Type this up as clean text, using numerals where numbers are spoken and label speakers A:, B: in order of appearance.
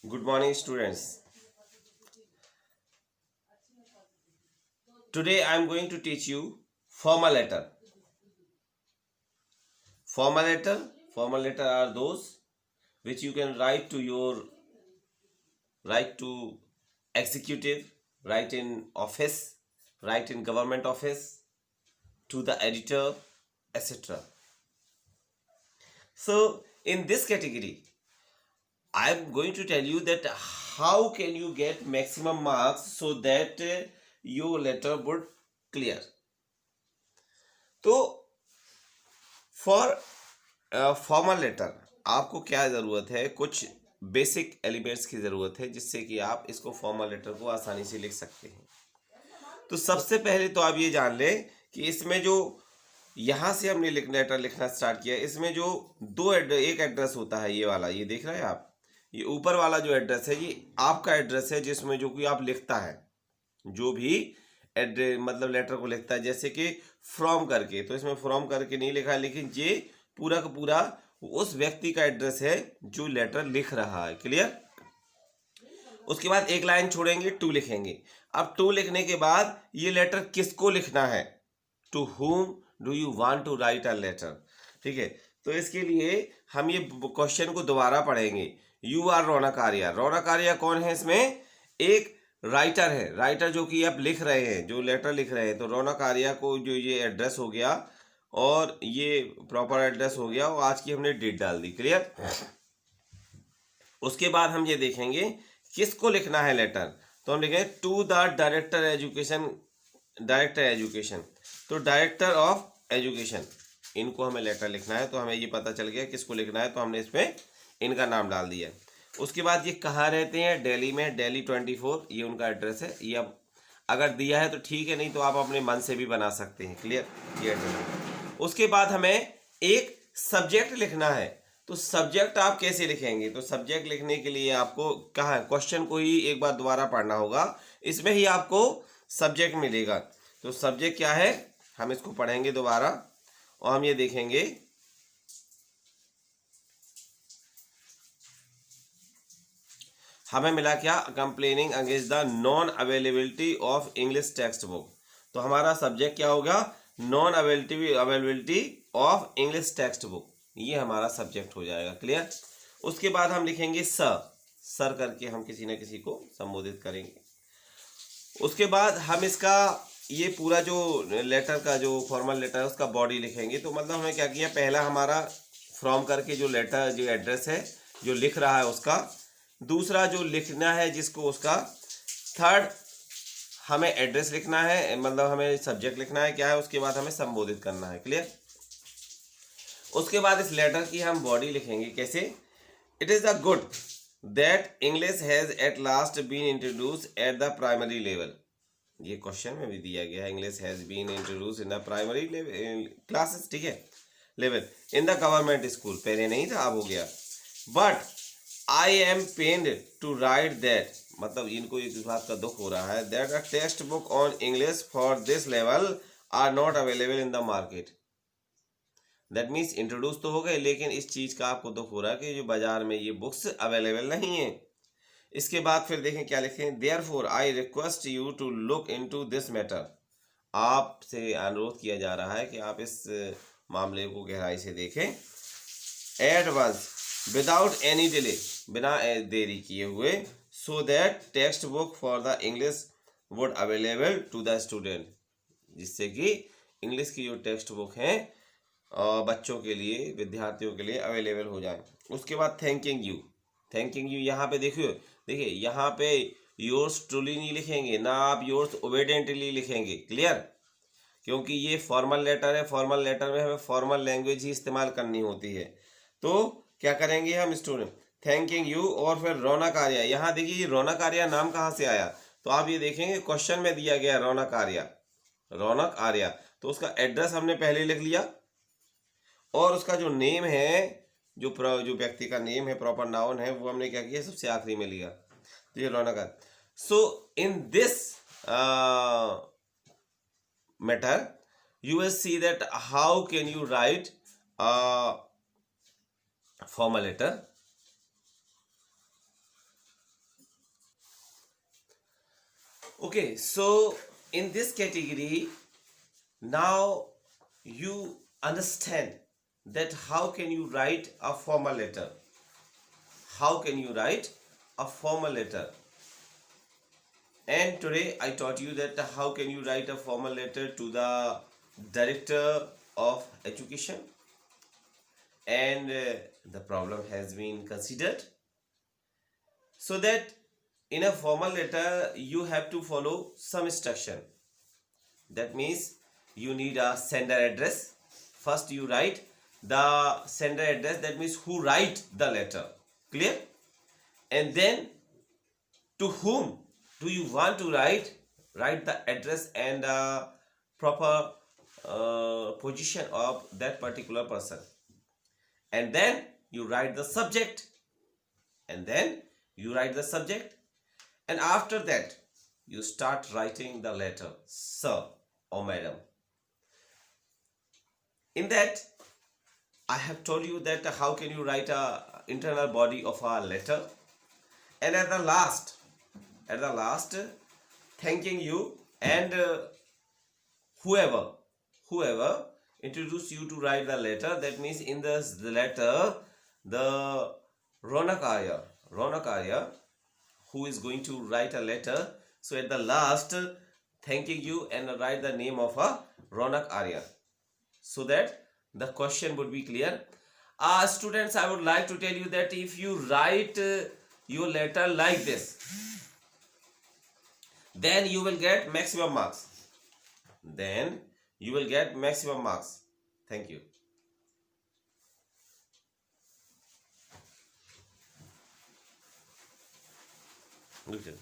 A: Good morning, students. Today I am going to teach you formal letter. Formal letter. Formal letter are those which you can write to executive, write in office, write in government office, to the editor, etc. So in this category, I am going to tell you that how can you get maximum marks so that your letter would clear. तो for formal letter आपको क्या ज़रूरत है, कुछ basic elements की ज़रूरत है जिससे कि आप इसको फॉर्मल लेटर को आसानी से लिख सकते हैं। तो सबसे पहले तो आप ये जान लें कि इसमें जो यहाँ से हमने लेटर लिखना स्टार्ट किया, इसमें जो एक एड्रेस होता है, ये वाला, ये देख रहे हैं आप, ये ऊपर वाला जो एड्रेस है ये आपका एड्रेस है जिसमें जो कि आप लिखता है, जो भी एड्रेस मतलब लेटर को लिखता है, जैसे कि फ्रॉम करके, तो इसमें फ्रॉम करके नहीं लिखा है, लेकिन ये पूरा का पूरा उस व्यक्ति का एड्रेस है जो लेटर लिख रहा है। क्लियर। उसके बाद एक लाइन छोड़ेंगे, टू लिखेंगे। अब टू लिखने के बाद ये लेटर किसको लिखना है, to whom do you want to write a letter. ठीक है, तो इसके लिए हम ये क्वेश्चन को दोबारा पढ़ेंगे। यू आर रौनक आर्या। रौनक आर्या कौन है, इसमें एक राइटर है, राइटर जो कि आप लिख रहे हैं, जो लेटर लिख रहे हैं। तो रौनक आर्या को जो ये एड्रेस हो गया और ये प्रॉपर एड्रेस हो गया और आज की हमने डेट डाल दी। क्लियर। उसके बाद हम ये देखेंगे किसको लिखना है लेटर, तो हम लिखेंगे to the director education. Director education, तो डायरेक्टर ऑफ एजुकेशन, इनको हमें लेटर लिखना है। तो हमें ये पता चल गया किसको लिखना है, तो हमने इसमें इनका नाम डाल दिया। उसके बाद ये कहाँ रहते हैं, दिल्ली में, दिल्ली 24, ये उनका एड्रेस है। ये अब अगर दिया है तो ठीक है, नहीं तो आप अपने मन से भी बना सकते हैं। क्लियर, ये एड्रेस है। उसके बाद हमें एक सब्जेक्ट लिखना है। तो सब्जेक्ट आप कैसे लिखेंगे, तो सब्जेक्ट लिखने के लिए आपको कहाँ, क्वेश्चन को ही एक बार दोबारा पढ़ना होगा, इसमें ही आपको सब्जेक्ट मिलेगा। तो सब्जेक्ट क्या है, हम इसको पढ़ेंगे दोबारा और हम ये देखेंगे। हमें मिला क्या, complaining against the non availability of English text book. तो हमारा सब्जेक्ट क्या होगा, non availability of English text book, ये हमारा सब्जेक्ट हो जाएगा। क्लियर। उसके बाद हम लिखेंगे सर करके हम किसी न किसी को संबोधित करेंगे। उसके बाद हम इसका ये पूरा जो लेटर का जो फॉर्मल लेटर है उसका बॉडी लिखेंगे। तो मतलब हमें क्या किया, पहला हमारा फ्रॉम करके जो लेटर जो एड्रेस है जो लिख रहा है उसका, दूसरा जो लिखना है जिसको उसका, थर्ड हमें एड्रेस लिखना है, मतलब हमें सब्जेक्ट लिखना है क्या है, उसके बाद हमें संबोधित करना है। क्लियर। उसके बाद इस लेटर की हम बॉडी लिखेंगे कैसे, it is the good that English has at last been introduce at the primary level. ये क्वेश्चन में भी दिया गया है, English has been introduce in the primary classes, ठीक है, level in the government school. पहले नहीं था, अब हो गया। But I am pained to write that, मतलब इनको इस बात का दुख हो रहा है, that a text book on English for this level are not available in the market. That means introduce तो हो गए, लेकिन इस चीज़ का आपको दुख हो रहा है कि जो बाजार में ये बुक्स अवेलेबल नहीं है। इसके बाद फिर देखें क्या लिखें, therefore I request you to look into this matter. आपसे अनुरोध किया जा रहा है कि आप इस मामले को गहराई से देखें। At once, without any delay, बिना देरी किए हुए, so that textbook for the English would available to the student, जिससे कि इंग्लिश की जो टेक्स्ट बुक हैं बच्चों के लिए, विद्यार्थियों के लिए अवेलेबल हो जाए। उसके बाद थैंकिंग यू। थैंकिंग यू यहाँ पे देखिए यहाँ पे योर्स ट्रूली नहीं लिखेंगे ना, आप योर्स ओबेडेंटली लिखेंगे। क्लियर। क्योंकि ये फॉर्मल लेटर है, फॉर्मल लेटर में हमें फॉर्मल लैंग्वेज ही इस्तेमाल करनी होती है। तो क्या करेंगे हम स्टूडेंट, थैंकिंग यू, और फिर रौनक आर्या। यहाँ देखिए ये रौनक आर्या नाम कहाँ से आया, तो आप ये देखेंगे क्वेश्चन में दिया गया रौनक आर्या, रौनक आर्या। तो उसका एड्रेस हमने पहले लिख लिया और उसका जो नेम है, जो व्यक्ति का नेम है, प्रॉपर नाउन है, वो हमने क्या किया, सबसे आखिरी में लिया। तो ये रौनक है। So in this matter you will see that how can you write a formal letter. Okay, so in this category, now you understand that how can you write a formal letter. How can you write a formal letter? And today I taught you that how can you write a formal letter to the director of education, and the problem has been considered. So that in a formal letter you have to follow some instruction. That means you need a sender address. First you write the sender address, that means who write the letter. Clear? And then to whom do you want to write the address and proper position of that particular person. And then you write the subject, and then you write the subject, and after that you start writing the letter, sir or madam. In that I have told you that how can you write a internal body of a letter. And at the last thanking you, and whoever introduced you to write the letter. That means in this the letter, the Ronak Arya, who is going to write a letter. So at the last, thanking you and write the name of a Ronak Arya, so that the question would be clear. Students, I would like to tell you that if you write your letter like this, then you will get maximum marks. Then you will get maximum marks. Thank you. Good.